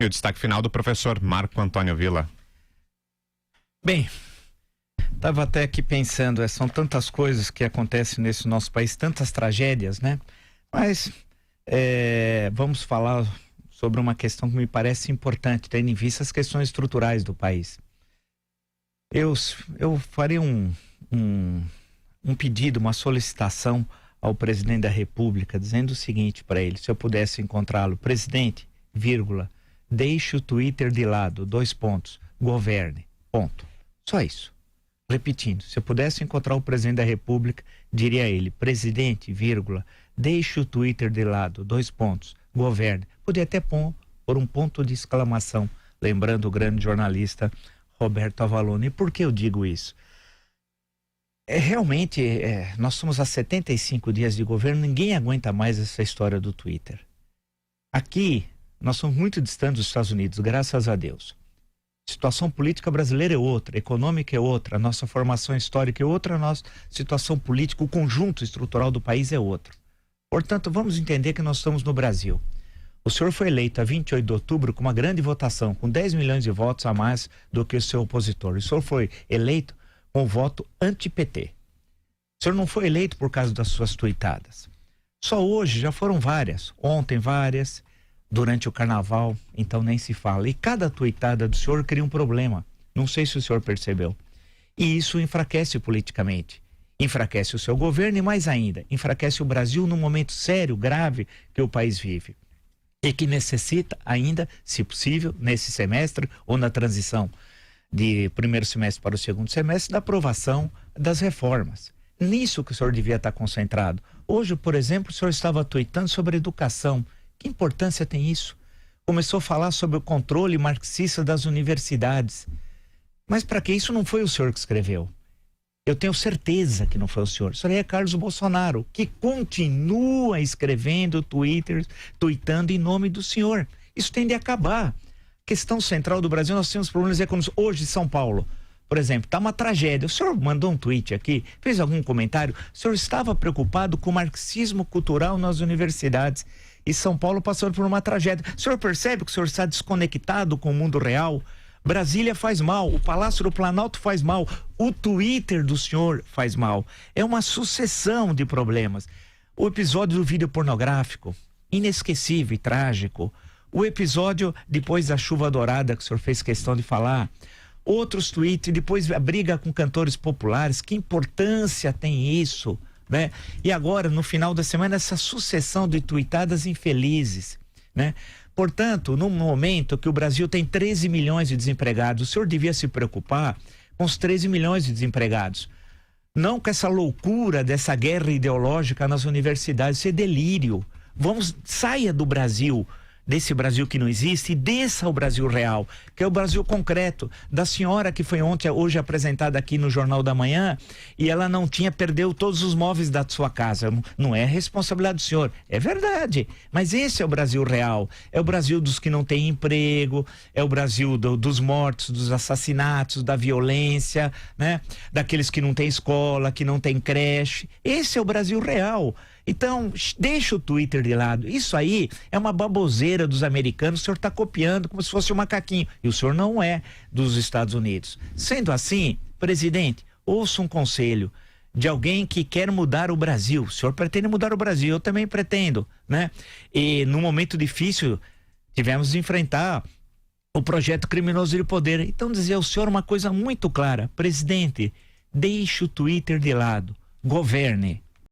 E o destaque final do professor Marco Antônio Villa. Bem, estava até aqui pensando, são tantas coisas que acontecem nesse nosso país, tantas tragédias, né? Mas vamos falar sobre uma questão que me parece importante, tendo em vista as questões estruturais do país. Eu farei um pedido, uma solicitação ao presidente da República, dizendo o seguinte para ele, se eu pudesse encontrá-lo: presidente, vírgula, deixe o Twitter de lado, governe, ponto. Só isso. Repetindo, se eu pudesse encontrar o presidente da República, diria a ele: presidente, vírgula, deixe o Twitter de lado, governe. Podia até pôr um ponto de exclamação, lembrando o grande jornalista Roberto Avalone. E por que eu digo isso? Realmente, nós somos há 75 dias de governo, ninguém aguenta mais essa história do Twitter. Aqui, nós somos muito distantes dos Estados Unidos, graças a Deus. A situação política brasileira é outra, a econômica é outra, a nossa formação histórica é outra, a nossa situação política, o conjunto estrutural do país é outro. Portanto, vamos entender que nós estamos no Brasil. O senhor foi eleito a 28 de outubro com uma grande votação, com 10 milhões de votos a mais do que o seu opositor. O senhor foi eleito com voto anti-PT. O senhor não foi eleito por causa das suas tuitadas. Só hoje já foram várias, ontem várias, durante o carnaval, então nem se fala. E cada tuitada do senhor cria um problema. Não sei se o senhor percebeu. E isso enfraquece politicamente. Enfraquece o seu governo e, mais ainda, enfraquece o Brasil num momento sério, grave que o país vive. E que necessita ainda, se possível, nesse semestre ou na transição de primeiro semestre para o segundo semestre, da aprovação das reformas. Nisso que o senhor devia estar concentrado. Hoje, por exemplo, o senhor estava tuitando sobre educação. Que importância tem isso? Começou a falar sobre o controle marxista das universidades. Mas para que isso não foi o senhor que escreveu? Eu tenho certeza que não foi o senhor. O senhor é Carlos Bolsonaro, que continua escrevendo tuitando em nome do senhor. Isso tem de acabar. Questão central do Brasil, nós temos problemas econômicos. Hoje, São Paulo, por exemplo, está uma tragédia. O senhor mandou um tweet aqui, fez algum comentário? O senhor estava preocupado com o marxismo cultural nas universidades. E São Paulo passou por uma tragédia. O senhor percebe que o senhor está desconectado com o mundo real? Brasília faz mal, o Palácio do Planalto faz mal, o Twitter do senhor faz mal. É uma sucessão de problemas. O episódio do vídeo pornográfico, inesquecível e trágico. O episódio depois da chuva dourada, que o senhor fez questão de falar. Outros tweets, depois a briga com cantores populares. Que importância tem isso, né? E agora, no final da semana, essa sucessão de tuitadas infelizes, né? Portanto, num momento que o Brasil tem 13 milhões de desempregados, o senhor devia se preocupar com os 13 milhões de desempregados. Não com essa loucura dessa guerra ideológica nas universidades, isso é delírio. Saia do Brasil, desse Brasil que não existe, e desça ao Brasil real, que é o Brasil concreto, da senhora que foi hoje apresentada aqui no Jornal da Manhã, e ela perdeu todos os móveis da sua casa. Não é responsabilidade do senhor, é verdade, mas esse é o Brasil real, é o Brasil dos que não têm emprego, é o Brasil dos mortos, dos assassinatos, da violência, né? Daqueles que não têm escola, que não têm creche. Esse é o Brasil real. Então, deixa o Twitter de lado. Isso aí é uma baboseira dos americanos. O senhor está copiando como se fosse um macaquinho. E o senhor não é dos Estados Unidos. Sendo assim, presidente, ouça um conselho de alguém que quer mudar o Brasil. O senhor pretende mudar o Brasil, eu também pretendo, né? E num momento difícil, tivemos de enfrentar o projeto criminoso de poder. Então, dizer ao senhor uma coisa muito clara: presidente, deixe o Twitter de lado, governe.